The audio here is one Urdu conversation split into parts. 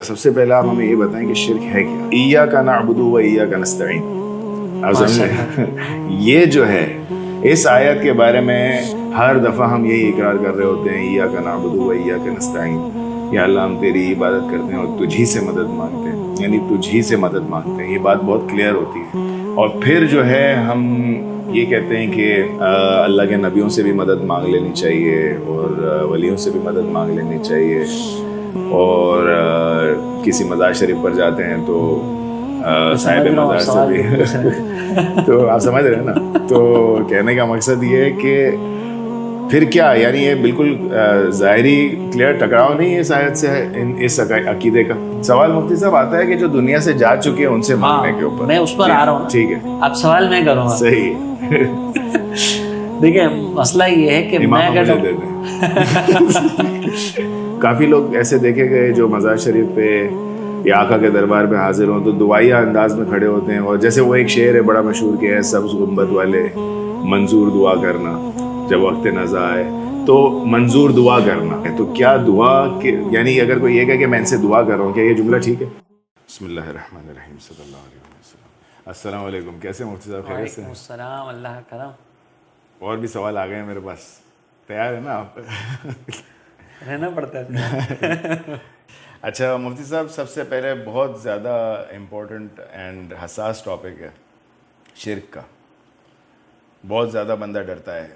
سب سے پہلا آپ ہمیں یہ بتائیں کہ شرک ہے کیا؟ ایاک نعبد و ایاک نستعین، آپ سمجھیں یہ جو ہے اس آیت کے بارے میں ہر دفعہ ہم یہی اقرار کر رہے ہوتے ہیں، ایاک نعبد و ایاک نستعین، یا اللہ ہم تیری عبادت کرتے ہیں اور تجھ ہی سے مدد مانگتے ہیں، یعنی تجھ ہی سے مدد مانگتے ہیں. یہ بات بہت کلیئر ہوتی ہے. اور پھر جو ہے ہم یہ کہتے ہیں کہ اللہ کے نبیوں سے بھی مدد مانگ لینی چاہیے اور ولیوں سے بھی مدد مانگ لینی چاہیے، اور کسی مزار شریف پر جاتے ہیں تو صاحب مزار سے بھی تو آپ سمجھ رہے ہیں نا. تو کہنے کا مقصد یہ ہے کہ پھر کیا، یعنی یہ بالکل ظاہری کلیئر ٹکراؤ نہیں ہے اس آیت سے اس عقیدے کا. سوال مفتی صاحب آتا ہے کہ جو دنیا سے جا چکے ہیں ان سے مانگنے کے اوپر. میں اس پر آ رہا ہوں. ٹھیک ہے، اب سوال میں کروں گا. صحیح. دیکھیں مسئلہ یہ ہے کہ میں اگر کافی لوگ ایسے دیکھے گئے جو مزار شریف پہ یا آقا کے دربار میں حاضر ہوں تو دعائیہ انداز میں کھڑے ہوتے ہیں، اور جیسے وہ ایک شعر ہے بڑا مشہور کہ ہے سبز گنبد والے منظور دعا کرنا جب وقت نزا آئے، تو منظور دعا کرنا ہے. تو کیا دعا یعنی اگر کوئی یہ کہے کہ میں ان سے دعا کر رہا ہوں، کیا یہ جملہ ٹھیک ہے؟ بسم اللہ الرحمن الرحیم صلی اللہ علیہ وسلم. السلام علیکم، کیسے مفتی صاحب؟ خیریت سے؟ وعلیکم السلام، اللہ کرم. اور بھی سوال آ گئے ہیں میرے پاس، تیار ہے نا آپ؟ رہنا پڑتا ہے. اچھا مفتی صاحب، سب سے پہلے بہت زیادہ امپورٹنٹ اینڈ حساس ٹاپک ہے شرک کا. بہت زیادہ بندہ ڈرتا ہے،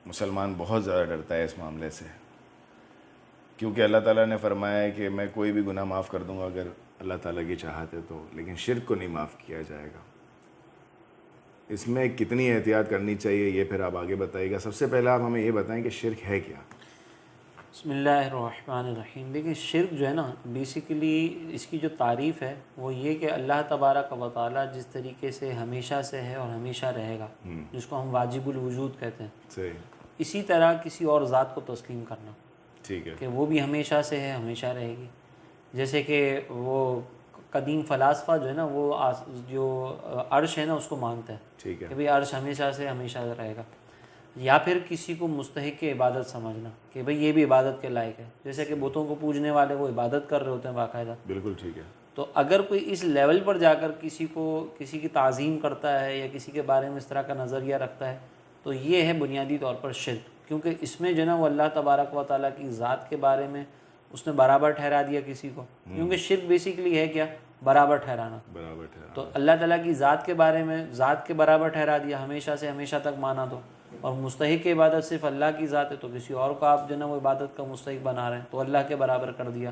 مسلمان بہت زیادہ ڈرتا ہے اس معاملے سے، کیونکہ اللہ تعالیٰ نے فرمایا ہے کہ میں کوئی بھی گناہ معاف کر دوں گا اگر اللہ تعالیٰ کی چاہت ہے تو، لیکن شرک کو نہیں معاف کیا جائے گا. اس میں کتنی احتیاط کرنی چاہیے یہ پھر آپ آگے بتائیے گا. سب سے پہلے آپ ہمیں یہ بتائیں کہ شرک ہے کیا؟ بسم اللہ الرحمن الرحیم. دیکھیں شرک جو ہے نا، بیسیکلی اس کی جو تعریف ہے وہ یہ کہ اللہ تبارک و تعالیٰ جس طریقے سے ہمیشہ سے ہے اور ہمیشہ رہے گا، جس کو ہم واجب الوجود کہتے ہیں، صحیح. اسی طرح کسی اور ذات کو تسلیم کرنا. ٹھیک ہے. کہ وہ بھی ہمیشہ سے ہے، ہمیشہ رہے گی. جیسے کہ وہ قدیم فلاسفہ جو ہے نا، وہ جو عرش ہے نا اس کو مانتا ہے. ٹھیک ہے. کہ بھئی عرش ہمیشہ سے ہمیشہ رہے گا. یا پھر کسی کو مستحق عبادت سمجھنا کہ بھئی یہ بھی عبادت کے لائق ہے، جیسے کہ بتوں کو پوجنے والے وہ عبادت کر رہے ہوتے ہیں باقاعدہ. بالکل ٹھیک ہے. تو اگر کوئی اس لیول پر جا کر کسی کی تعظیم کرتا ہے یا کسی کے بارے میں اس طرح کا نظریہ رکھتا ہے تو یہ ہے بنیادی طور پر شرک. کیونکہ اس میں جو ہے نا وہ اللہ تبارک و تعالیٰ کی ذات کے بارے میں اس نے برابر ٹھہرا دیا کسی کو. کیونکہ شرک بیسیکلی ہے کیا؟ برابر ٹھہرانا. تو اللہ تعالیٰ کی ذات کے بارے میں ذات کے برابر ٹھہرا دیا، ہمیشہ سے ہمیشہ تک مانا. تو اور مستحق عبادت صرف اللہ کی ذات ہے، تو کسی اور کو آپ جو ہے نا وہ عبادت کا مستحق بنا رہے ہیں تو اللہ کے برابر کر دیا.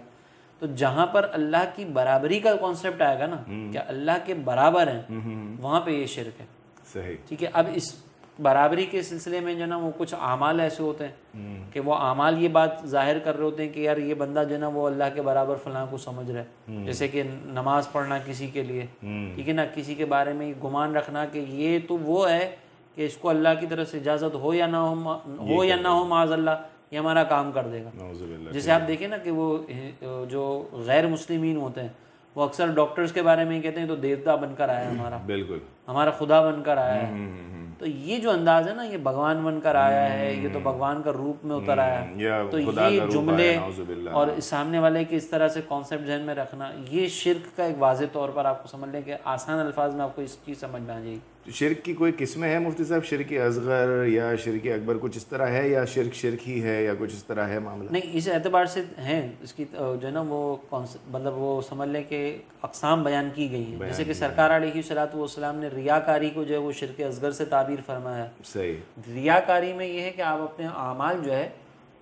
تو جہاں پر اللہ کی برابری کا کانسیپٹ آئے گا نا کہ اللہ کے برابر ہیں، وہاں پہ یہ شرک ہے. صحیح. ٹھیک ہے. اب اس برابری کے سلسلے میں جو ہے نا وہ کچھ اعمال ایسے ہوتے ہیں کہ وہ اعمال یہ بات ظاہر کر رہے ہوتے ہیں کہ یار یہ بندہ جو ہے نا وہ اللہ کے برابر فلاں کو سمجھ رہا ہے. جیسے کہ نماز پڑھنا کسی کے لیے، ٹھیک ہے نا، کسی کے بارے میں گمان رکھنا کہ یہ تو وہ ہے کہ اس کو اللہ کی طرف سے اجازت ہو یا نہ ہو معاذ اللہ یہ ہمارا کام کر دے گا. جیسے آپ دیکھیں نا کہ وہ جو غیر مسلمین ہوتے ہیں وہ اکثر ڈاکٹرز کے بارے میں کہتے ہیں تو دیوتا بن کر آیا ہے ہمارا، بالکل ہمارا خدا بن کر آیا ہے. تو یہ جو انداز ہے نا، یہ بھگوان بن کر آیا ہے، یہ تو بھگوان کا روپ میں اتر آیا ہے. تو یہ جملے اور سامنے والے کے اس طرح سے کانسیپٹ ذہن میں رکھنا، یہ شرک کا ایک واضح طور پر آپ کو سمجھ لیں کہ آسان الفاظ میں آپ کو اس چیز سمجھ میں آ جائے گی. شرک کی کوئی قسمیں ہیں مفتی صاحب؟ شرک اصغر یا شرک اکبر کچھ اس طرح ہے، یا شرک ہی ہے، یا کچھ اس طرح ہے معاملہ؟ نہیں، اس اعتبار سے ہیں اس کی جو ہے نا وہ مطلب وہ سمجھ لیں کہ اقسام بیان کی گئی ہیں. جیسے کہ سرکار علیہ الصلوۃ والسلام نے ریاکاری کو جو ہے وہ شرک اصغر سے تعبیر فرمایا. صحیح. ریاکاری میں یہ ہے کہ آپ اپنے اعمال جو ہے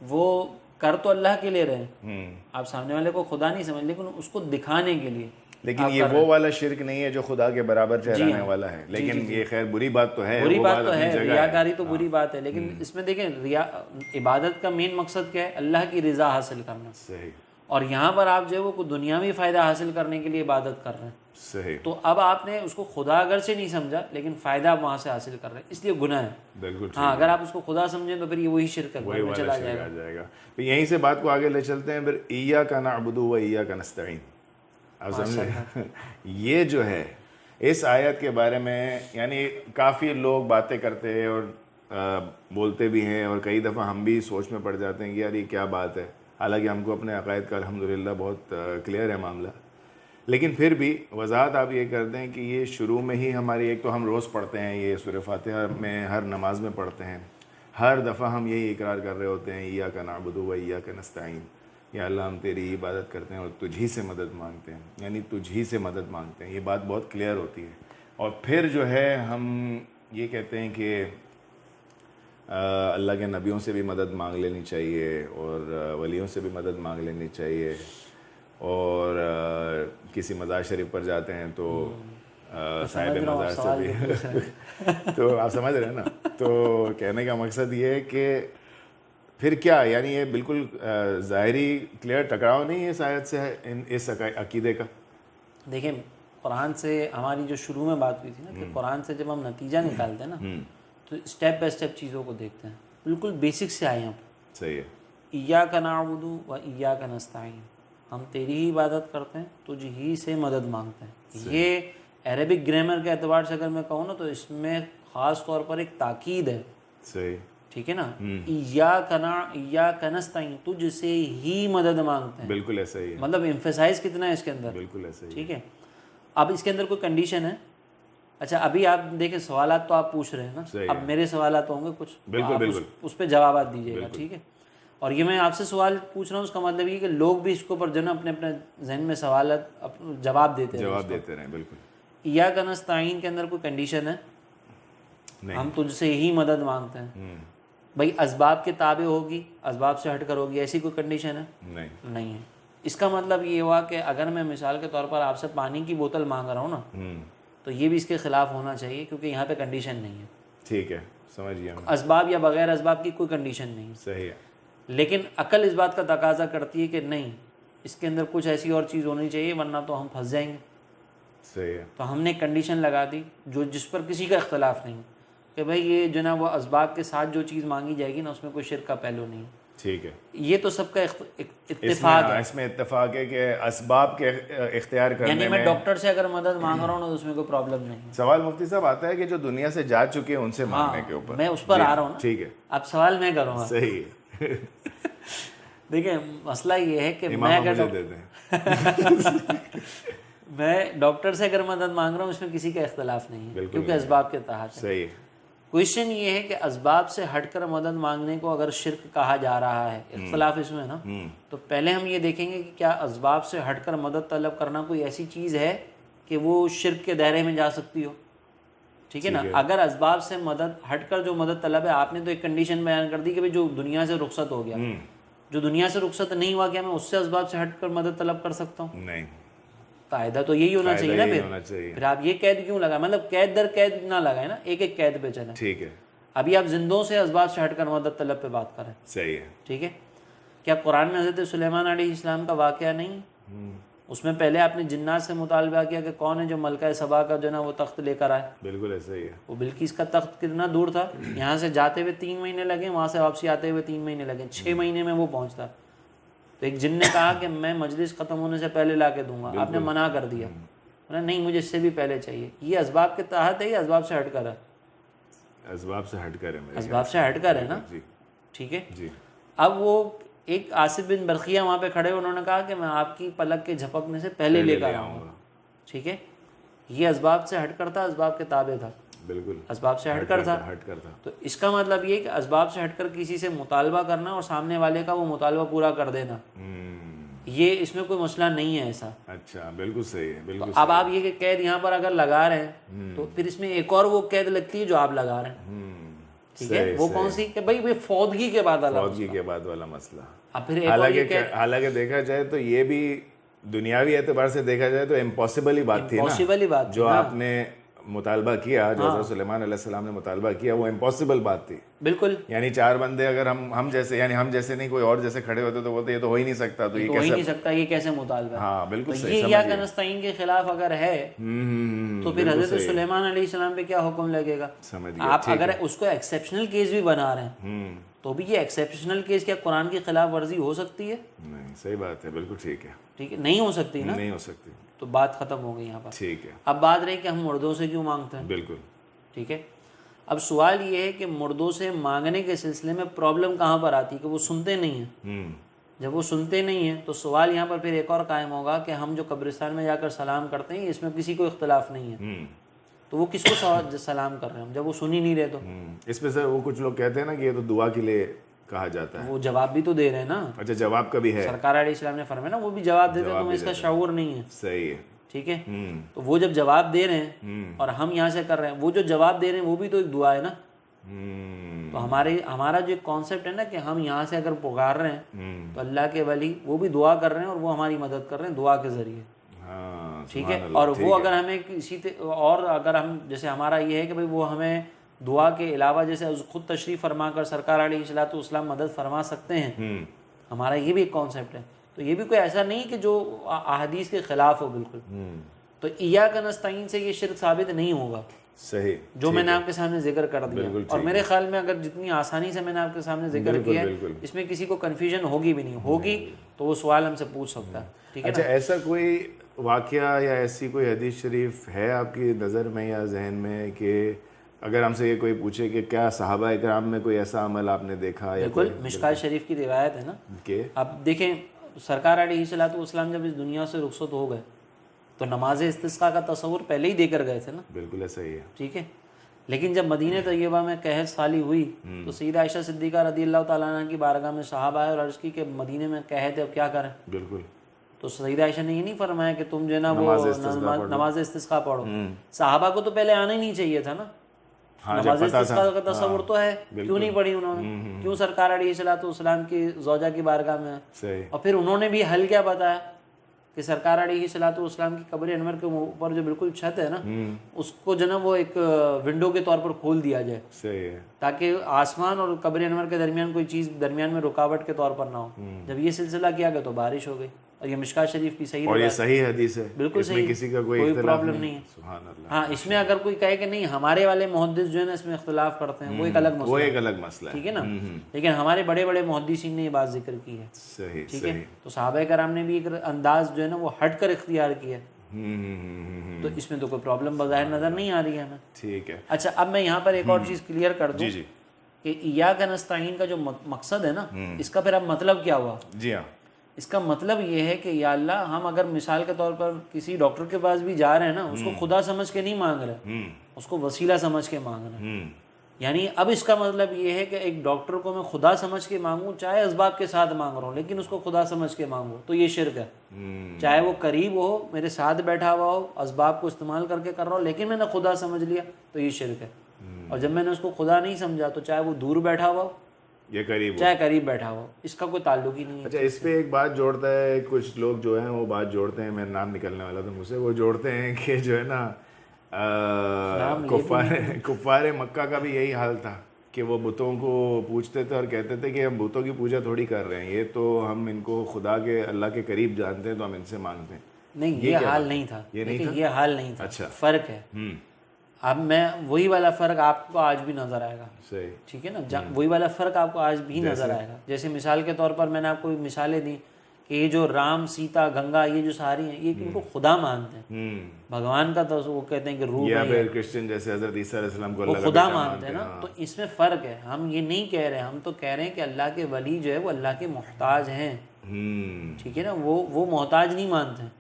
وہ کر تو اللہ کے لیے رہے ہیں، آپ سامنے والے کو خدا نہیں سمجھ، لیکن اس کو دکھانے کے لیے. لیکن یہ وہ والا شرک نہیں ہے جو خدا کے برابر ٹھہرانے والا ہے. لیکن یہ خیر بری بات تو ہے، بری بات تو ہے، ریاکاری تو بری بات ہے. لیکن اس میں دیکھیں عبادت کا مین مقصد کیا ہے؟ اللہ کی رضا حاصل کرنا. صحیح. اور یہاں پر آپ جو ہے وہ دنیاوی فائدہ حاصل کرنے کے لیے عبادت کر رہے ہیں. صحیح. تو اب آپ نے اس کو خدا اگر سے نہیں سمجھا لیکن فائدہ آپ وہاں سے حاصل کر رہے ہیں، اس لیے گناہ ہے. بالکل. ہاں، اگر آپ اس کو خدا سمجھیں تو پھر یہ وہی شرک اکبر میں چلا جائے گا. یہیں سے بات کو آگے لے چلتے ہیں. پھر ایاک نعبد و ایاک نستعین، آپ سمجھیں یہ جو ہے اس آیت کے بارے میں، یعنی کافی لوگ باتیں کرتے ہیں اور بولتے بھی ہیں، اور کئی دفعہ ہم بھی سوچ میں پڑ جاتے ہیں کہ یار یہ کیا بات ہے. حالانکہ ہم کو اپنے عقائد کا الحمدللہ بہت کلیئر ہے معاملہ، لیکن پھر بھی وضاحت آپ یہ کر دیں کہ یہ شروع میں ہی ہماری، ایک تو ہم روز پڑھتے ہیں یہ سورہ فاتحہ میں، ہر نماز میں پڑھتے ہیں، ہر دفعہ ہم یہی اقرار کر رہے ہوتے ہیں ایاک نعبد و ایاک نستعین، یا اللہ ہم تیری عبادت کرتے ہیں اور تجھ ہی سے مدد مانگتے ہیں، یعنی تجھ ہی سے مدد مانگتے ہیں، یہ بات بہت کلیئر ہوتی ہے۔ اور پھر جو ہے ہم یہ کہتے ہیں کہ اللہ کے نبیوں سے بھی مدد مانگ لینی چاہیے اور ولیوں سے بھی مدد مانگ لینی چاہیے، اور کسی مزار شریف پر جاتے ہیں تو صاحب مزار سے بھی تو آپ سمجھ رہے ہیں نا۔ تو کہنے کا مقصد یہ ہے کہ پھر کیا، یعنی یہ بالکل ظاہری کلیئر ٹکراؤ نہیں ہے اس آیت سے اس عقیدے کا؟ دیکھیں قرآن سے ہماری جو شروع میں بات ہوئی تھی نا کہ قرآن سے جب ہم نتیجہ نکالتے ہیں نا تو اسٹیپ بائی اسٹیپ چیزوں کو دیکھتے ہیں، بالکل بیسک سے آئے ہیں۔ صحیح ہے۔ ایاک نعبد و ایاک نستعین، ہم تیری ہی عبادت کرتے ہیں، تجھ ہی سے مدد مانگتے ہیں۔ یہ عربک گرامر کے اعتبار سے اگر میں کہوں نا تو اس میں خاص طور پر ایک تاکید ہے، صحیح، ٹھیک ہے نا، ایاک نستعین، تجھ سے ہی مدد مانگتے ہیں، بالکل ایسا ہی ہے، مطلب ایمفیسائز کتنا ہے اس کے اندر، بالکل ایسا ہی ہے۔ ٹھیک ہے۔ اب اس کے اندر کوئی کنڈیشن ہے؟ اچھا ابھی آپ دیکھیں سوالات تو آپ پوچھ رہے ہیں نا، اب میرے سوالات ہوں گے کچھ، بالکل اس پہ جوابات دیجیے گا، ٹھیک ہے۔ اور یہ میں آپ سے سوال پوچھ رہا ہوں، اس کا مطلب یہ کہ لوگ بھی اس کے اوپر جو نا اپنے اپنے ذہن میں سوالات جواب دیتے رہیں، بالکل۔ ایاک نستعین کے اندر کوئی کنڈیشن ہے؟ ہم تجھ سے ہی مدد مانگتے ہیں، بھائی اسباب کے تابع ہوگی، اسباب سے ہٹ کر ہوگی، ایسی کوئی کنڈیشن ہے؟ نہیں ہے۔ اس کا مطلب یہ ہوا کہ اگر میں مثال کے طور پر آپ سے پانی کی بوتل مانگ رہا ہوں نا تو یہ بھی اس کے خلاف ہونا چاہیے، کیونکہ یہاں پہ کنڈیشن نہیں ہے۔ ٹھیک ہے، سمجھ گیا۔ اسباب یا بغیر اسباب کی کوئی کنڈیشن نہیں ہے، صحیح ہے۔ لیکن عقل اس بات کا تقاضا کرتی ہے کہ نہیں، اس کے اندر کچھ ایسی اور چیز ہونی چاہیے ورنہ تو ہم پھنس جائیں گے۔ صحیح ہے۔ تو ہم نے کنڈیشن لگا دی جس پر کسی کا اختلاف نہیں کہ بھائی یہ جو نا وہ اسباب کے ساتھ جو چیز مانگی جائے گی نا اس میں کوئی شرک کا پہلو نہیں۔ ٹھیک ہے، یہ تو سب کا اتفاق ہے، اس میں اتفاق ہے کہ اسباب کے اختیار کرنے یعنی میں میں، ڈاکٹر سے اگر مدد مانگ رہا ہوں نا تو اس میں کوئی پرابلم نہیں ہے۔ سوال مفتی صاحب آتا ہے کہ جو دنیا سے جا چکے ہیں ان سے مانگنے کے اوپر، میں اس پر آ رہا ہوں نا، ٹھیک ہے، اب سوال میں کروں گا۔ صحیح ہے۔ دیکھیں مسئلہ یہ ہے کہ امام مجھے دے دیں۔ میں ڈاکٹر سے اگر مدد مانگ رہا ہوں اس میں کسی کا اختلاف نہیں ہے، کیونکہ اسباب کے تحت ہے۔ صحیح ہے۔ کوشچن یہ ہے کہ اسباب سے ہٹ کر مدد مانگنے کو اگر شرک کہا جا رہا ہے، اختلاف اس میں نا، تو پہلے ہم یہ دیکھیں گے کہ کیا اسباب سے ہٹ کر مدد طلب کرنا کوئی ایسی چیز ہے کہ وہ شرک کے دائرے میں جا سکتی ہو، ٹھیک ہے نا۔ اگر اسباب سے مدد ہٹ کر جو مدد طلب ہے، آپ نے تو ایک کنڈیشن بیان کر دی کہ جو دنیا سے رخصت ہو گیا، جو دنیا سے رخصت نہیں ہوا کیا میں اس سے اسباب سے ہٹ کر مدد طلب کر سکتا ہوں؟ نہیں، قاعدہ تو یہی ہونا چاہیے نا۔ پھر آپ یہ قید کیوں لگا، مطلب قید در قید نہ لگائے نا، ایک ایک قید پہ چلیں۔ ٹھیک ہے، ابھی آپ زندوں سے اسباب سے ہٹ کر مدد طلب پہ بات کریں، صحیح ہے، ٹھیک ہے۔ کیا قرآن میں حضرت سلیمان علیہ السلام کا واقعہ نہیں؟ اس میں پہلے آپ نے جنات سے مطالبہ کیا کہ کون ہے جو ملکہ سبا کا جو نا وہ تخت لے کر آئے؟ بالکل ایسا ہی ہے۔ وہ بلقیس کا تخت کتنا دور تھا، یہاں سے جاتے ہوئے 3 مہینے لگے، وہاں سے واپسی آتے ہوئے 3 مہینے لگے، 6 مہینے میں وہ پہنچتا۔ تو ایک جن نے کہا کہ میں مجلس ختم ہونے سے پہلے لا کے دوں گا، آپ نے منع کر دیا، نہیں مجھے اس سے بھی پہلے چاہیے۔ یہ اسباب کے تحت ہے یا اسباب سے ہٹ کر ہے؟ اسباب سے ہٹ کر ہے، اسباب سے ہٹ کر ہے نا، ٹھیک ہے۔ اب وہ ایک آصف بن برقیہ وہاں پہ کھڑے، انہوں نے کہا کہ میں آپ کی پلک کے جھپکنے سے پہلے لے کر آؤں گا، ٹھیک ہے۔ یہ اسباب سے ہٹ کر تھا، اسباب کے تابع تھا، بالکل اسباب سے ہٹ کر تھا۔ تو اس کا مطلب یہ کہ اسباب سے ہٹ کر کسی سے مطالبہ کرنا اور سامنے والے کا وہ مطالبہ پورا کر دینا، یہ اس میں کوئی مسئلہ نہیں ہے ایسا۔ اچھا، بالکل صحیح ہے، بالکل۔ اب آپ یہ کہ قید یہاں پر اگر لگا رہے ہیں تو پھر اس میں ایک اور وہ قید لگتی ہے جو آپ لگا رہے ہیں، ٹھیک ہے۔ وہ کون سی کہ بھائی فوتگی کے بعد والا، فوتگی کے بعد والا مسئلہ۔ اب پھر ایک اور یہ کہ حالانکہ دیکھا جائے تو یہ بھی دنیاوی اعتبار سے دیکھا جائے تو امپاسبل ہی بات تھی نا، جو آپ نے مطالبہ کیا، جو حضرت سلیمان علیہ السلام نے مطالبہ کیا، وہ امپاسبل بات تھی، بالکل۔ یعنی 4 بندے اگر ہم جیسے، یعنی ہم جیسے نہیں، کوئی اور جیسے کھڑے ہوتے تو بولتے یہ تو ہو ہی نہیں سکتا، تو یہ ہو ہی نہیں سکتا، یہ کیسے مطالبہ ہے؟ ہاں بالکل تو صحیح، یہ ایاک نستعین کے خلاف اگر ہے تو پھر حضرت سلیمان علیہ السلام پہ کیا حکم لگے گا؟ آپ اگر اس کو ایکسیپشنل کیس بھی بنا رہے ہیں تو بھی یہ ایکسیپشنل کیس کیا قرآن کی خلاف ورزی ہو سکتی ہے؟ نہیں، صحیح بات ہے، بالکل ٹھیک ہے، ٹھیک ہے، نہیں ہو سکتی نا، نہیں ہو سکتی، تو بات ختم ہو گئی یہاں پر۔ ٹھیک ہے، اب بات رہی کہ ہم مردوں سے کیوں مانگتے ہیں، بالکل ٹھیک ہے۔ اب سوال یہ ہے کہ مردوں سے مانگنے کے سلسلے میں پرابلم کہاں پر آتی ہے کہ وہ سنتے نہیں ہیں، جب وہ سنتے نہیں ہیں تو سوال یہاں پر پھر ایک اور قائم ہوگا کہ ہم جو قبرستان میں جا کر سلام کرتے ہیں اس میں کسی کو اختلاف نہیں ہے، تو وہ کس کو سلام کر رہے ہیں ہم جب وہ سن ہی نہیں رہے؟ تو اس میں سے وہ کچھ لوگ کہتے ہیں نا کہ یہ تو دعا کے لیے کہا جاتا ہے. وہ جواب بھی تو دے رہے ہیں نا. اچھا جواب کا بھی ہے. سرکار علیہ السلام نے فرمایا نا وہ بھی جواب دیتے ہیں، تمہیں اس کا شعور نہیں ہے. صحیح ہے. ٹھیک ہے، تو وہ جب جواب دے رہے ہیں اور ہم یہاں سے کر رہے ہیں، وہ جو جواب دے رہے ہیں وہ بھی تو ایک دعا ہے نا. تو ہمارا جو ایک کانسیپٹ ہے نا کہ ہم یہاں سے اگر پکار رہے ہیں تو اللہ کے ولی وہ بھی دعا کر رہے ہیں اور وہ ہماری مدد کر رہے ہیں دعا کے ذریعے. ٹھیک ہے. اور وہ اگر ہمیں کسی اور اگر ہم جیسے ہمارا یہ ہے کہ بھائی وہ ہمیں دعا کے علاوہ جیسے خود تشریف فرما کر سرکار علیہ الصلوۃ والسلام مدد فرما سکتے ہیں، ہمارا یہ بھی ایک کانسیپٹ ہے. تو یہ بھی کوئی ایسا نہیں کہ جو احادیث کے خلاف ہو بالکل. تو ایاک نستعین سے یہ شرک ثابت نہیں ہوگا. صحیح. جو میں نے آپ کے سامنے ذکر کر دیا، اور میرے خیال میں اگر جتنی آسانی سے میں نے آپ کے سامنے ذکر کیا ہے اس میں کسی کو کنفیوژن ہوگی بھی نہیں ہوگی تو وہ سوال ہم سے پوچھ سکتا ہے. ٹھیک ہے. اچھا ایسا کوئی واقعہ یا ایسی کوئی حدیث شریف ہے آپ کی نظر میں یا ذہن میں کہ اگر ہم سے یہ کوئی پوچھے کہ کیا صحابہ اکرام میں کوئی ایسا عمل آپ نے دیکھا؟ بالکل. مشکات شریف کی روایت ہے نا کہ اب دیکھیں سرکار علیہ الصلوۃ والسلام جب اس دنیا سے رخصت ہو گئے تو نماز استسقاء کا تصور پہلے ہی دے کر گئے تھے نا. بالکل ایسا ہی ہے. ٹھیک ہے. لیکن جب مدینہ طیبہ میں قحط سالی ہوئی تو سیدہ عائشہ صدیقہ رضی اللہ تعالیٰ عنہ کی بارگاہ میں صحابہ آئے اور عرض کی کہ مدینے میں قحط ہے اب کیا کریں. بالکل. تو سیدہ عائشہ نے یہ نہیں فرمایا کہ تم جو ہے نا وہ نماز استسقاء پڑھو. صحابہ کو تو پہلے آنا ہی نہیں چاہیے تھا نا. نماز استسقاء کا تصور تو ہے، کیوں نہیں پڑھی انہوں نے؟ کیوں سرکار علیہ الصلوۃ والسلام کی زوجہ کی بارگاہ میں؟ اور پھر انہوں نے بھی حل کیا بتایا کہ سرکار علیہ الصلوۃ والسلام کی قبر انور کے اوپر جو بالکل چھت ہے نا اس کو جو نا وہ ایک ونڈو کے طور پر کھول دیا جائے. صحیح ہے. تاکہ آسمان اور قبر انور کے درمیان کوئی چیز درمیان میں رکاوٹ کے طور پر نہ ہو. جب یہ سلسلہ کیا گیا تو بارش ہو گئی. اور یہ مشکات شریف کی صحیح اور یہ صحیح حدیث ہے. بالکل صحیح. کسی کا کوئی پرابلم نہیں ہے. سبحان اللہ. ہاں اس میں اگر کوئی کہے کہ نہیں ہمارے والے محدث جو ہے نا اس میں اختلاف کرتے ہیں وہ ایک الگ مسئلہ ہے. ٹھیک ہے نا. لیکن ہمارے بڑے بڑے محدثین نے یہ بات ذکر کی ہے. صحیح. ٹھیک ہے. تو صحابہ کرام نے بھی ایک انداز جو ہے نا وہ ہٹ کر اختیار کیا. تو اس میں تو کوئی پرابلم بظاہر نظر نہیں آ رہی ہے ہمیں. ٹھیک ہے. اچھا اب میں یہاں پر ایک اور چیز کلیئر کر دوں کہ ایاک نستعین کا جو مقصد ہے نا اس کا پھر اب مطلب کیا ہوا؟ جی ہاں. اس کا مطلب یہ ہے کہ یا اللہ ہم اگر مثال کے طور پر کسی ڈاکٹر کے پاس بھی جا رہے ہیں نا اس کو خدا سمجھ کے نہیں مانگ رہے، اس کو وسیلہ سمجھ کے مانگ رہے ہیں. یعنی اب اس کا مطلب یہ ہے کہ ایک ڈاکٹر کو میں خدا سمجھ کے مانگوں چاہے اسباب کے ساتھ مانگ رہا ہوں لیکن اس کو خدا سمجھ کے مانگوں تو یہ شرک ہے. چاہے وہ قریب ہو میرے ساتھ بیٹھا ہوا ہو اسباب کو استعمال کر کے کر رہا ہو لیکن میں نے خدا سمجھ لیا تو یہ شرک ہے. اور جب میں نے اس کو خدا نہیں سمجھا تو چاہے وہ دور بیٹھا ہوا ہو چاہے قریب بیٹھا ہو اس کا کوئی تعلق ہی نہیں ہے. اچھا اس پہ ایک بات جوڑتا ہے کچھ لوگ جو ہیں وہ بات جوڑتے ہیں، میرا نام نکلنے والا تھا مجھ سے، وہ جوڑتے ہیں کہ جو ہے نا کفار مکہ کا بھی یہی حال تھا کہ وہ بتوں کو پوچھتے تھے اور کہتے تھے کہ ہم بتوں کی پوجا تھوڑی کر رہے ہیں، یہ تو ہم ان کو خدا کے اللہ کے قریب جانتے ہیں تو ہم ان سے مانگتے ہیں. نہیں یہ حال نہیں تھا. یہ حال نہیں تھا. اچھا فرق ہے. اب میں وہی والا فرق آپ کو آج بھی نظر آئے گا. صحیح. ٹھیک ہے نا. وہی والا فرق آپ کو آج بھی نظر آئے گا. جیسے مثال کے طور پر میں نے آپ کو مثالیں دی کہ یہ جو رام سیتا گنگا یہ جو ساری ہیں یہ ان کو خدا مانتے ہیں، بھگوان کا تو وہ کہتے ہیں کہ روح ہے. کرسچن جیسے حضرت عیسیٰ علیہ السلام کو وہ خدا مانتے ہیں نا. تو اس میں فرق ہے. ہم یہ نہیں کہہ رہے، ہم تو کہہ رہے ہیں کہ اللہ کے ولی جو ہے وہ اللہ کے محتاج ہیں. ٹھیک ہے نا. وہ محتاج نہیں مانتے ہیں.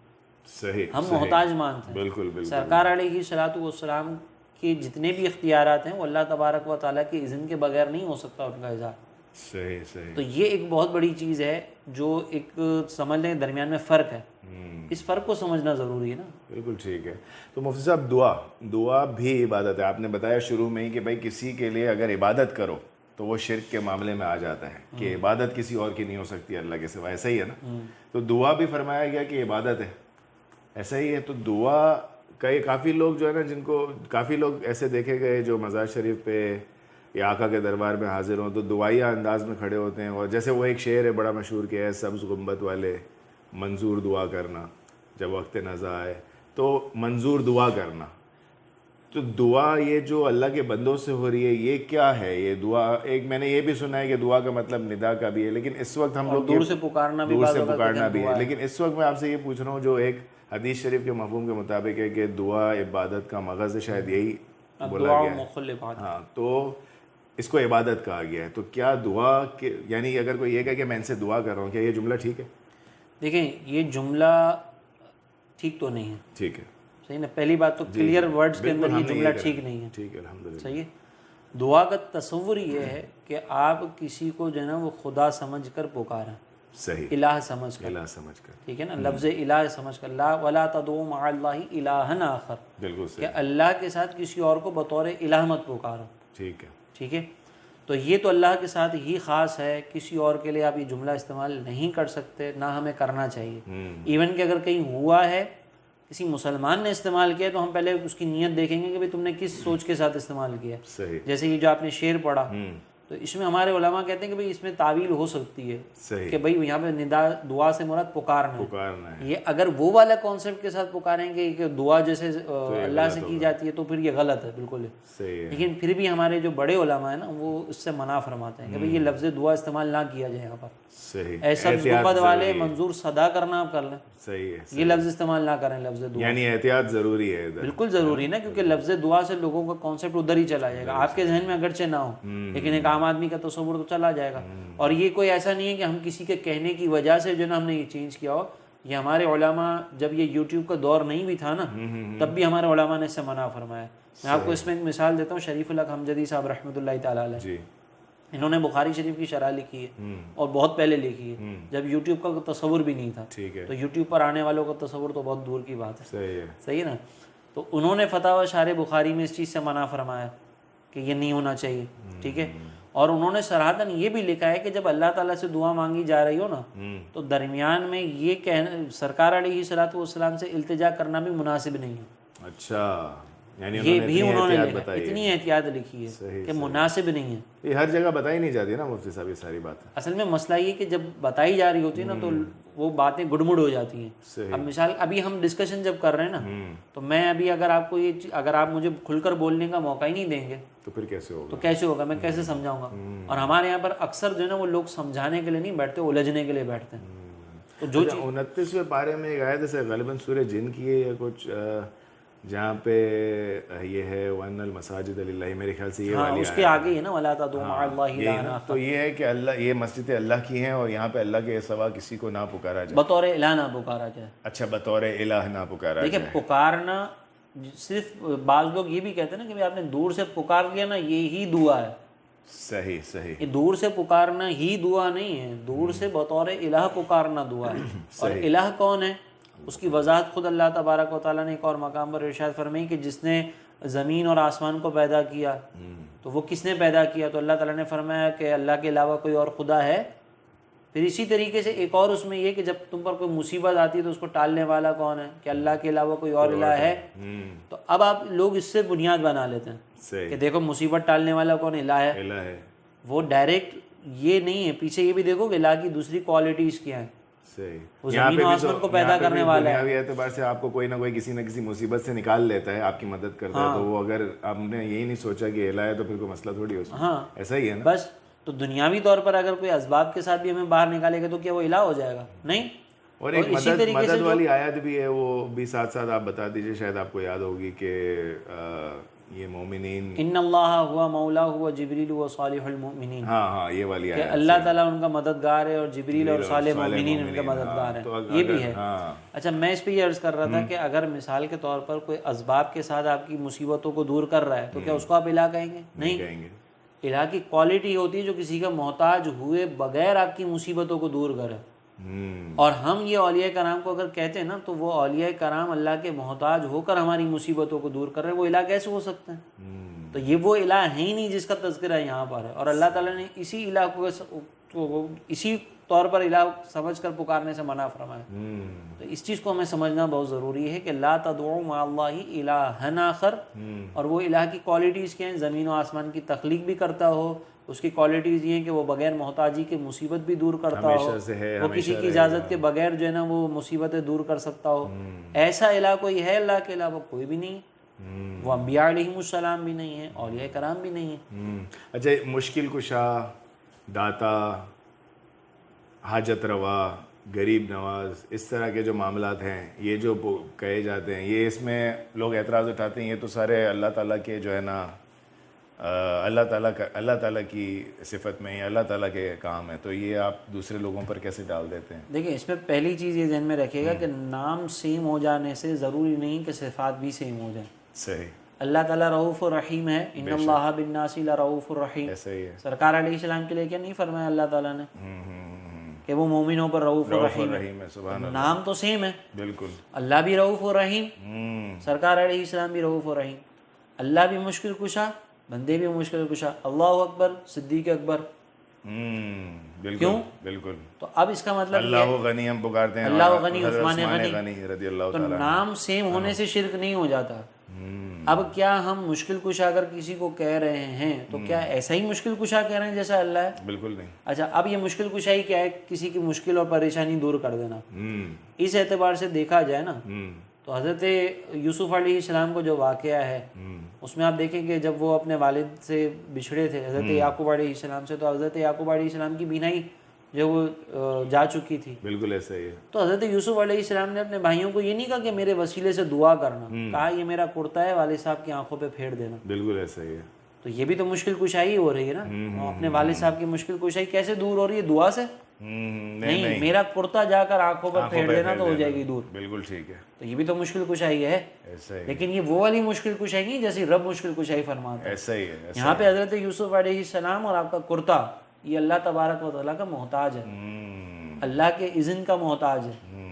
صحیح. ہم محتاج مانتے ہیں. بالکل بالکل. سرکار علیہ الصلوۃ والسلام کے جتنے بھی اختیارات ہیں وہ اللہ تبارک و تعالیٰ کے اذن کے بغیر نہیں ہو سکتا ان کا اظہار. صحیح صحیح. تو یہ ایک بہت بڑی چیز ہے جو ایک سمجھ لیں درمیان میں فرق ہے. اس فرق کو سمجھنا ضروری ہے نا. بالکل ٹھیک ہے. تو مفتی صاحب دعا بھی عبادت ہے. آپ نے بتایا شروع میں ہی کہ بھائی کسی کے لیے اگر عبادت کرو تو وہ شرک کے معاملے میں آ جاتا ہے کہ عبادت کسی اور کی نہیں ہو سکتی اللہ کے سوا. ایسا ہی ہے نا. تو دعا بھی فرمایا گیا کہ عبادت ہے. ایسا ہی ہے. تو دعا کافی لوگ جو ہے نا جن کو کافی لوگ ایسے دیکھے گئے جو مزار شریف پہ یا آقا کے دربار میں حاضر ہوں تو دعائیہ انداز میں کھڑے ہوتے ہیں. اور جیسے وہ ایک شعر ہے بڑا مشہور کہ ہے سبز گنبد والے منظور دعا کرنا جب وقت نزا آئے. تو منظور دعا کرنا، تو دعا یہ جو اللہ کے بندوں سے ہو رہی ہے یہ کیا ہے؟ یہ دعا ایک میں نے یہ بھی سنا ہے کہ دعا کا مطلب ندا کا بھی ہے، لیکن اس وقت ہم لوگ دور سے پکارنا بھی ہے. لیکن اس وقت میں آپ سے یہ پوچھ رہا ہوں جو ایک حدیث شریف کے مفہوم کے مطابق ہے کہ دعا عبادت کا مغز ہے، شاید یہی بولا گیا ہے. ہاں تو اس کو عبادت کہا گیا ہے، تو کیا دعا کے یعنی اگر کوئی یہ کہے کہ میں ان سے دعا کر رہا ہوں، کیا یہ جملہ ٹھیک ہے؟ دیکھیں یہ جملہ ٹھیک تو نہیں ہے، ٹھیک ہے، صحیح نا، پہلی بات تو کلیئر ورڈز کے اندر یہ جملہ ٹھیک نہیں ہے، ٹھیک ہے، الحمدللہ، صحیح ہے۔ دعا کا تصور یہ ہے کہ آپ کسی کو جو ہے نا وہ خدا سمجھ کر پکاریں، صحیح، الہ سمجھ کر، الہ سمجھ کر، ٹھیک ہے نا، لفظ الہ سمجھ کر، لا ولا تدعوا مع اللہ الہا آخر، بالکل کہ صحیح، اللہ کے ساتھ کسی اور کو بطور الہ مت پکارو، ٹھیک ہے، ٹھیک ہے۔ تو یہ تو اللہ کے ساتھ ہی خاص ہے، کسی اور کے لیے آپ یہ جملہ استعمال نہیں کر سکتے، نہ ہمیں کرنا چاہیے۔ ایون کہ اگر کہیں ہوا ہے کسی مسلمان نے استعمال کیا تو ہم پہلے اس کی نیت دیکھیں گے کہ بھئی تم نے کس سوچ کے ساتھ استعمال کیا ہے۔ صحیح، جیسے یہ جو آپ نے شعر پڑھا تو اس میں ہمارے علماء کہتے ہیں کہ بھئی اس میں تعویل ہو سکتی ہے صحیح، کہ بھئی یہاں پہ ندا دعا سے مراد پکارنا ہے، پکارنا ہے، یہ اگر وہ والا کانسیپٹ کے ساتھ پکاریں گے کہ دعا جیسے اللہ سے کی جاتی ہے تو پھر یہ غلط ہے بالکل، صحیح ہے، لیکن پھر بھی ہمارے جو بڑے علماء ہیں نا وہ اس سے منع فرماتے ہیں کہ بھئی یہ لفظ دعا استعمال نہ کیا جائے یہاں پر، صحیح، ایسا گنبد والے منظور صدا کرنا آپ کر لیں، صحیح ہے، یہ لفظ استعمال نہ کریں لفظ دعا، یعنی احتیاط ضروری ہے ادھر، بالکل ضروری ہے نا، کیونکہ لفظ دعا سے لوگوں کا کانسیپٹ ادھر ہی چلا جائے گا، آپ کے ذہن میں اگرچہ نہ ہو لیکن ایک عام آدمی کا تصور تو چلا جائے گا۔ اور یہ کوئی ایسا نہیں ہے کہ ہم کسی کے کہنے کی وجہ سے جو نا ہم نے یہ چینج کیا ہو، یہ ہمارے علماء جب یہ یوٹیوب کا دور نہیں بھی تھا نا تب بھی ہمارے علماء نے اس سے منع فرمایا۔ میں آپ کو اس میں ایک مثال دیتا ہوں، شریف الحق حمجدی صاحب رحمۃ اللہ تعالیٰ علیہ، جی، انہوں نے بخاری شریف کی شرح لکھی ہے اور بہت پہلے لکھی ہے جب یوٹیوب کا تصور بھی نہیں تھا، ٹھیک ہے، تو یوٹیوب پر آنے والوں کا تصور تو بہت دور کی بات ہے، صحیح ہے، صحیح ہے نا۔ تو انہوں نے فتاوی شارح بخاری میں اس چیز سے منع فرمایا کہ یہ نہیں ہونا چاہیے، ٹھیک ہے، اور انہوں نے صراحتاً یہ بھی لکھا ہے کہ جب اللہ تعالیٰ سے دعا مانگی جا رہی ہو نا تو درمیان میں یہ کہنا سرکار علیہ الصلوۃ والسلام سے التجا کرنا بھی مناسب نہیں ہے، اچھا، یعنی یہ بھی انہوں نے لکھا، بتائی اتنی احتیاط لکھی ہے کہ مناسب نہیں ہے۔ یہ ہر جگہ بتائی نہیں جاتی نا مفتی صاحب یہ ساری باتیں، اصل میں مسئلہ یہ کہ جب بتائی جا رہی ہوتی ہے نا تو وہ باتیں گڑمڑ ہو جاتی ہیں۔ صحیح، اب مثال ابھی ہم ڈسکشن جب کر رہے ہیں نا تو میں ابھی اگر آپ کو اگر آپ مجھے کھل کر بولنے کا موقع ہی نہیں دیں گے تو پھر کیسے ہوگا؟ تو کیسے ہوگا، میں کیسے سمجھاؤں گا؟ اور ہمارے یہاں پر اکثر جو ہے نا وہ لوگ سمجھانے کے لیے نہیں بیٹھتے، الجھنے کے لیے بیٹھتے ہیں۔ تو جو 29ویں پارے میں ایک آیت ہے غالباً سورہ جن کی ہے یا کچھ، جہاں پہ یہ ہے وَأَنَّ الْمَسَاجِدَ لِلَّهِ، میرے خیال سے یہ والی اس کے آگے ہی نا وَلَا تَدْعُوا مَعَ اللَّهِ یہ إِلَٰهًا آخَرَ، تو یہ ہے کہ اللہ، یہ مسجد اللہ کی ہیں اور یہاں پہ اللہ کے سوا کسی کو نہ پکارا جائے، بطور الہ نہ پکارا جائے۔ اچھا، بطور الہ نہ پکارا دیکھیں جائے، پکارنا صرف بعض لوگ یہ بھی کہتے ہیں نا کہ آپ نے دور سے پکار لیا نا یہی دعا ہے، صحیح، صحیح، یہ دور سے پکارنا ہی دعا نہیں ہے، دور سے بطور الہ پکارنا دعا ہے۔ اور الہ کون ہے اس کی وضاحت خود اللہ تبارک و تعالیٰ نے ایک اور مقام پر ارشاد فرمائی کہ جس نے زمین اور آسمان کو پیدا کیا تو وہ کس نے پیدا کیا، تو اللہ تعالیٰ نے فرمایا کہ اللہ کے علاوہ کوئی اور خدا ہے۔ پھر اسی طریقے سے ایک اور اس میں یہ کہ جب تم پر کوئی مصیبت آتی ہے تو اس کو ٹالنے والا کون ہے، کہ اللہ کے علاوہ کوئی اور الہ ہے۔ تو اب آپ لوگ اس سے بنیاد بنا لیتے ہیں صحیح، کہ دیکھو مصیبت ٹالنے والا کون، الہ ہے۔ الہ ہے، وہ ڈائریکٹ یہ نہیں ہے، پیچھے یہ بھی دیکھو کہ الہ کی دوسری کوالٹیز کیا ہیں، صحیح، وہ زمین و آسمان کو پیدا کرنے والا ہے۔ دنیاوی اعتبار سے آپ کو کوئی نہ کوئی کسی نہ کسی مصیبت سے نکال لیتا ہے، آپ کی مدد کرتا ہے، تو وہ اگر آپ نے یہی نہیں سوچا کہ الہ ہے تو پھر کوئی مسئلہ تھوڑی ہو سکتا، ہاں ایسا ہی ہے نا۔ بس، تو دنیاوی طور پر اگر کوئی اسباب کے ساتھ بھی ہمیں باہر نکالے گا تو کیا وہ الہ ہو جائے گا؟ نہیں۔ اور ایک مدد والی آیت بھی ہے، وہ بھی ساتھ ساتھ آپ بتا دیجئے، شاید آپ کو یاد ہوگی کہ یہ مومنین، ان اللہ ہوا مولا ہوا جبریل و صالح المؤمنین، ہاں یہ والی کہ آیت، اللہ تعالیٰ ان کا مددگار ہے اور جبریل اور صالح مومنین ان کا مددگار ہے، یہ بھی ہے۔ اچھا، میں اس پہ یہ عرض کر رہا تھا کہ اگر مثال کے طور پر کوئی اسباب کے ساتھ آپ کی مصیبتوں کو دور کر رہا ہے تو کیا اس کو آپ الہ کہیں گے؟ نہیں کہیں گے، الہ کی کوالٹی ہوتی ہے جو کسی کا محتاج ہوئے بغیر آپ کی مصیبتوں کو دور کرے۔ اور ہم یہ اولیاء کرام کو اگر کہتے ہیں نا تو وہ اولیاء کرام اللہ کے محتاج ہو کر ہماری مصیبتوں کو دور کر رہے ہیں، وہ الہ کیسے ہو سکتے ہیں؟ تو یہ وہ الہ ہے ہی نہیں جس کا تذکرہ یہاں پر ہے، اور اللہ تعالیٰ نے اسی الہ کو اسی طور پر الہ سمجھ کر پکارنے سے منع فرمایا۔ تو اس چیز کو ہمیں سمجھنا بہت ضروری ہے کہ لا تدعوا مع اللہ الہا آخر، اور وہ الہ کی کوالٹیز کیا ہیں؟ زمین و آسمان کی تخلیق بھی کرتا ہو، اس کی کوالٹیز یہ ہیں کہ وہ بغیر محتاجی کے مصیبت بھی دور کرتا ہو، وہ کسی کی اجازت کے بغیر جو ہے نا وہ مصیبتیں دور کر سکتا ہو۔ ایسا الہ کوئی ہے اللہ کے علاوہ؟ کوئی بھی نہیں، وہ انبیاء علیہم السلام بھی نہیں ہیں، اولیاء کرام بھی نہیں ہیں۔ اچھا، مشکل کشا، داتا، حاجت روا، غریب نواز، اس طرح کے جو معاملات ہیں، یہ جو کہے جاتے ہیں، یہ اس میں لوگ اعتراض اٹھاتے ہیں یہ تو سارے اللہ تعالیٰ کے جو ہے نا اللہ تعالیٰ کی صفت میں یا اللہ تعالیٰ کے کام ہے، تو یہ آپ دوسرے لوگوں پر کیسے ڈال دیتے ہیں؟ دیکھیں اس میں پہلی چیز یہ ذہن میں رکھیے گا کہ نام سیم ہو جانے سے ضروری نہیں کہ صفات بھی سیم ہو جائیں. صحیح. اللہ تعالیٰ رؤوف الرحیم ہے، ان اللہ بالناس لرؤوف الرحیم. ایسا ہی ہے. سرکار علیہ السلام کے لیے کیا نہیں فرمایا اللہ تعالیٰ نے کہ وہ مومنوں پر رؤوف الرحیم ہے؟ سبحان اللہ. نام تو سیم ہے، بالکل. اللہ بھی رؤوف الرحیم، سرکار علیہ السلام بھی رؤوف الرحیم. اللہ بھی مشکل کشا، بندے بھی مشکل کشا. اللہ اکبر، صدیق اکبر. بالکل بالکل. تو اب اس کا مطلب اللہ غنی ہم پکارتے ہیں، اللہ غنی، عثمان غنی رضی اللہ تو تعالیٰ. نام سیم ہونے سے شرک نہیں ہو جاتا. اب کیا ہم مشکل کشا اگر کسی کو کہہ رہے ہیں تو کیا ایسا ہی مشکل کشا کہہ رہے ہیں جیسا اللہ ہے؟ بالکل نہیں. اچھا اب یہ مشکل کشائی کیا ہے؟ کسی کی مشکل اور پریشانی دور کر دینا. اس اعتبار سے دیکھا جائے نا تو حضرت یوسف علیہ السلام کو جو واقعہ ہے اس میں آپ دیکھیں کہ جب وہ اپنے والد سے بچھڑے تھے حضرت یعقوب علیہ السلام سے، تو حضرت یعقوب علیہ السلام کی بینائی جو وہ جا چکی تھی. بالکل ایسا ہی ہے. تو حضرت یوسف علیہ السلام نے اپنے بھائیوں کو یہ نہیں کہا کہ میرے وسیلے سے دعا کرنا، کہا یہ میرا کرتا ہے والد صاحب کی آنکھوں پہ پھیر دینا. بالکل ایسا ہی ہے. تو یہ بھی تو مشکل کشائی ہو رہی ہے نا. اپنے والد صاحب کی مشکل کشائی کیسے دور ہو رہی ہے؟ دعا سے نہیں، میرا کرتا جا کر آنکھوں پر پھیر دینا تو ہو جائے گی دور. بالکل ٹھیک ہے. تو یہ بھی تو مشکل کشائی ہے. لیکن یہ وہ والی مشکل کشائی نہیں جیسے رب مشکل کشائی فرماتا ہے. ایسا ہی ہے. یہاں پہ حضرت یوسف علیہ السلام اور آپ کا کرتا یہ اللہ تبارک و تعالیٰ کا محتاج ہے، اللہ کے اذن کا محتاج ہے.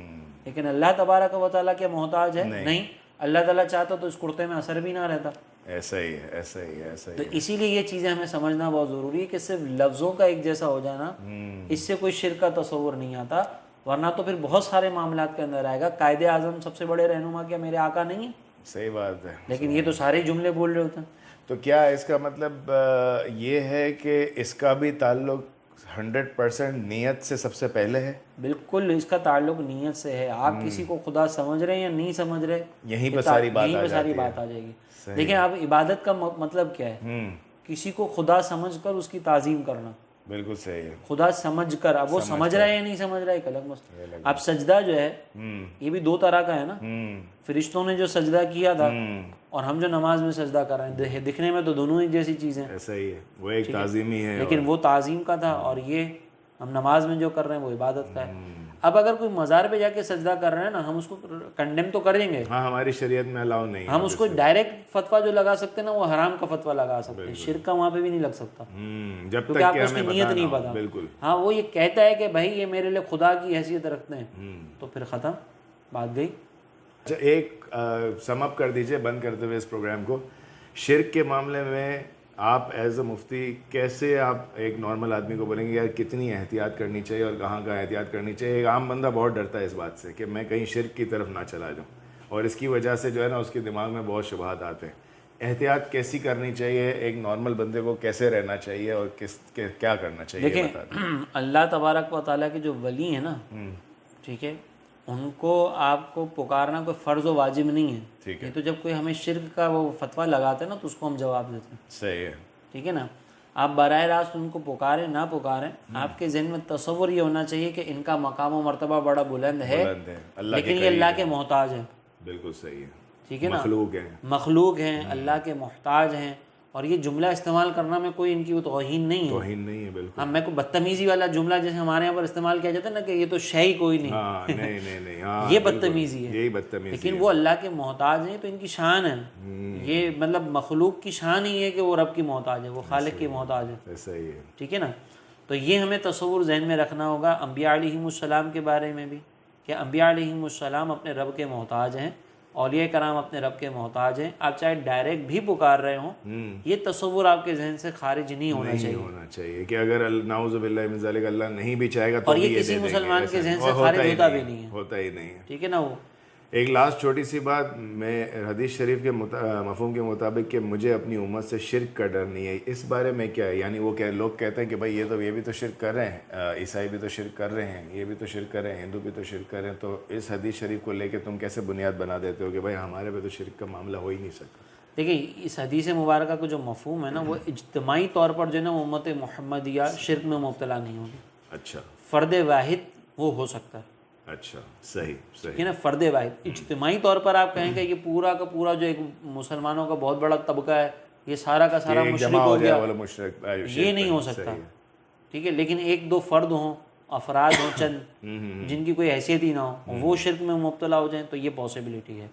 لیکن اللہ تبارک و تعالیٰ کے محتاج ہے نہیں. اللہ تعالیٰ چاہتا تو اس کرتے میں اثر بھی نہ رہتا. ایسا ہی ہے. ایسا ہی ہے. ایسا ہی. تو اسی لیے یہ چیزیں ہمیں سمجھنا بہت ضروری ہے کہ صرف لفظوں کا ایک جیسا ہو جانا اس سے کوئی شرک کا تصور نہیں آتا، ورنہ تو پھر بہت سارے معاملات کے اندر آئے گا. قائد اعظم سب سے بڑے رہنما کیا میرے آقا نہیں ہے؟ صحیح بات ہے. لیکن یہ تو سارے جملے بول رہے ہوتے ہیں. تو کیا اس کا مطلب یہ ہے کہ اس کا بھی تعلق 100% نیت سے سب سے پہلے ہے؟ بالکل اس کا تعلق نیت سے ہے. آپ کسی کو خدا سمجھ رہے ہیں یا نہیں سمجھ رہے، یہیں پہ ساری بات آ جائے گی. لیکن اب عبادت کا مطلب کیا ہے؟ کسی کو خدا سمجھ کر اس کی تعظیم کرنا. بالکل صحیح ہے. خدا سمجھ کر. اب وہ سمجھ رہا ہے یا نہیں سمجھ رہا ہے ایک الگ مسئلہ. اب سجدہ جو ہے یہ بھی دو طرح کا ہے نا. فرشتوں نے جو سجدہ کیا تھا اور ہم جو نماز میں سجدہ کر رہے ہیں، دکھنے میں تو دونوں ایک جیسی چیزیں. ایسا ہی ہے. وہ ایک تعظیمی ہے، لیکن وہ تعظیم کا تھا اور یہ ہم نماز میں جو کر رہے ہیں وہ عبادت کا ہے. اب اگر کوئی مزار پہ جا کے سجدہ کر رہے ہیں نا، ہم اس کو کنڈیم تو کریں گے. ہاں ہماری شریعت میں الاؤ نہیں. ہم اس کو ڈائریکٹ فتویٰ جو لگا سکتے ہیں نا وہ حرام کا فتویٰ لگا سکتے ہیں. شرک کا وہاں پہ بھی نہیں لگ سکتا جب کیونکہ آپ کو اس کی نیت نہیں پتا. بالکل. ہاں وہ یہ کہتا ہے کہ بھائی یہ میرے لیے خدا کی حیثیت رکھتے ہیں تو پھر ختم بات گئی. اچھا ایک سم اپ کر دیجئے بند کرتے ہوئے اس پروگرام کو. شرک کے معاملے میں آپ ایز اے مفتی کیسے آپ ایک نارمل آدمی کو بولیں گے یار کتنی احتیاط کرنی چاہیے اور کہاں کہاں احتیاط کرنی چاہیے؟ ایک عام بندہ بہت ڈرتا ہے اس بات سے کہ میں کہیں شرک کی طرف نہ چلا جاؤں، اور اس کی وجہ سے جو ہے نا اس کے دماغ میں بہت شبہات آتے ہیں. احتیاط کیسی کرنی چاہیے؟ ایک نارمل بندے کو کیسے رہنا چاہیے اور کیا کرنا چاہیے؟ دیکھیں اللہ تبارک و تعالیٰ کے جو ولی ہیں نا، ٹھیک ہے، ان کو آپ کو پکارنا کوئی فرض و واجب نہیں ہے. یہ تو جب کوئی ہمیں شرک کا وہ فتویٰ لگاتے ہیں نا تو اس کو ہم جواب دیتے ہیں. صحیح ہے. ٹھیک ہے نا. آپ براہ راست ان کو پکاریں نہ پکاریں، آپ کے ذہن میں تصور یہ ہونا چاہیے کہ ان کا مقام و مرتبہ بڑا بلند ہے لیکن یہ اللہ کے محتاج ہیں. بالکل صحیح ہے. ٹھیک ہے نا. مخلوق ہیں، اللہ کے محتاج ہیں. اور یہ جملہ استعمال کرنا میں کوئی ان کی توہین نہیں ہے. بالکل. ہاں میں کو بدتمیزی والا جملہ جیسے ہمارے یہاں پر استعمال کیا جاتا ہے نا کہ یہ تو شے کوئی نہیں، یہ بدتمیزی ہے. لیکن وہ اللہ کے محتاج ہیں تو ان کی شان ہے. یہ مطلب مخلوق کی شان ہی ہے کہ وہ رب کی محتاج ہے، وہ خالق کی محتاج ہے. ٹھیک ہے نا. تو یہ ہمیں تصور ذہن میں رکھنا ہوگا انبیاء علیہم السلام کے بارے میں بھی کہ انبیاء علیہم السلام اپنے رب کے محتاج ہیں، اولیاء کرام اپنے رب کے محتاج ہیں. آپ چاہے ڈائریکٹ بھی پکار رہے ہوں، یہ تصور آپ کے ذہن سے خارج نہیں ہونا چاہیے کہ اگر نعوذ باللہ من ذالک اللہ نہیں بھی چاہے گا تو اور یہ کسی مسلمان کے ذہن سے خارج ہوتا بھی نہیں ہے. ہوتا ہی نہیں ہے. ٹھیک ہے نا. وہ ایک لاسٹ چھوٹی سی بات، میں حدیث شریف کے مفہوم کے مطابق کہ مجھے اپنی امت سے شرک کا ڈر نہیں ہے، اس بارے میں کیا ہے؟ یعنی وہ لوگ کہتے ہیں کہ بھائی یہ بھی تو شرک کر رہے ہیں، عیسائی بھی تو شرک کر رہے ہیں، یہ بھی تو شرک کر رہے ہیں، ہندو بھی تو شرک کر رہے ہیں، تو اس حدیث شریف کو لے کے تم کیسے بنیاد بنا دیتے ہو کہ بھائی ہمارے پہ تو شرک کا معاملہ ہو ہی نہیں سکتا؟ دیکھیں اس حدیث مبارکہ کا جو مفہوم ہے نا وہ اجتماعی طور پر جو ہے نا امت محمدیہ شرک میں مبتلا نہیں ہوگی. اچھا. فرد واحد وہ ہو سکتا ہے. اچھا صحیح ٹھیک ہے نا. فرد واحد اجتماعی طور پر آپ کہیں کہ یہ پورا کا پورا جو ایک مسلمانوں کا بہت بڑا طبقہ ہے یہ سارا کا سارا مشرک جمع ہو ہو جائے گیا، والا مشرک، یہ نہیں ہو سکتا، ٹھیک ہے. لیکن ایک دو فرد ہوں، افراد ہوں چند جن کی کوئی حیثیت ہی نہ ہو، وہ شرک میں مبتلا ہو جائیں تو یہ پاسبلٹی ہے،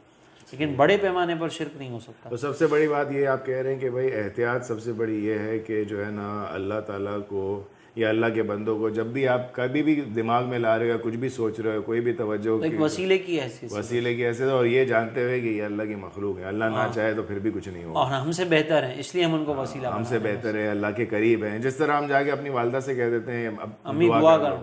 لیکن بڑے پیمانے پر شرک نہیں ہو سکتا. تو سب سے بڑی بات یہ آپ کہہ رہے ہیں کہ بھائی احتیاط سب سے بڑی یہ ہے کہ جو ہے نا اللہ تعالیٰ کو یا اللہ کے بندوں کو جب بھی آپ کبھی بھی دماغ میں لا رہے ہو، کچھ بھی سوچ رہے ہو، کوئی بھی توجہ ایک وسیلے کی حیثیت سے، وسیلے کی ایسے، اور یہ جانتے ہوئے کہ یہ اللہ کی مخلوق ہے، اللہ نہ چاہے تو پھر بھی کچھ نہیں ہوگا، اور ہم سے بہتر ہیں اس لیے ہم ان کو وسیلہ ہم سے بہتر ہے، اللہ کے قریب ہیں. جس طرح ہم جا کے اپنی والدہ سے کہہ دیتے ہیں امی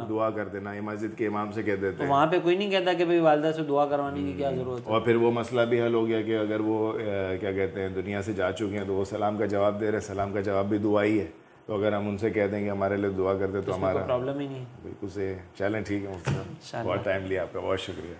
دعا کر دینا، یہ مسجد کے امام سے کہہ دیتے تو ہیں، وہاں پہ کوئی نہیں کہتا کہ بھئی والدہ سے دعا کروانے کی کیا ضرورت ہے. اور پھر وہ مسئلہ بھی حل ہو گیا کہ اگر وہ کیا کہتے ہیں دنیا سے جا چکے ہیں تو وہ سلام کا جواب دے رہے ہیں، سلام کا جواب بھی دعا ہی ہے. تو اگر ہم ان سے کہہ دیں گے ہمارے لیے دعا کر دیں تو ہمارا پرابلم ہی نہیں ہے. بالکل سے. چلیں ٹھیک ہے مفتی صاحب، بہت ٹائم لیا آپ کا، بہت شکریہ.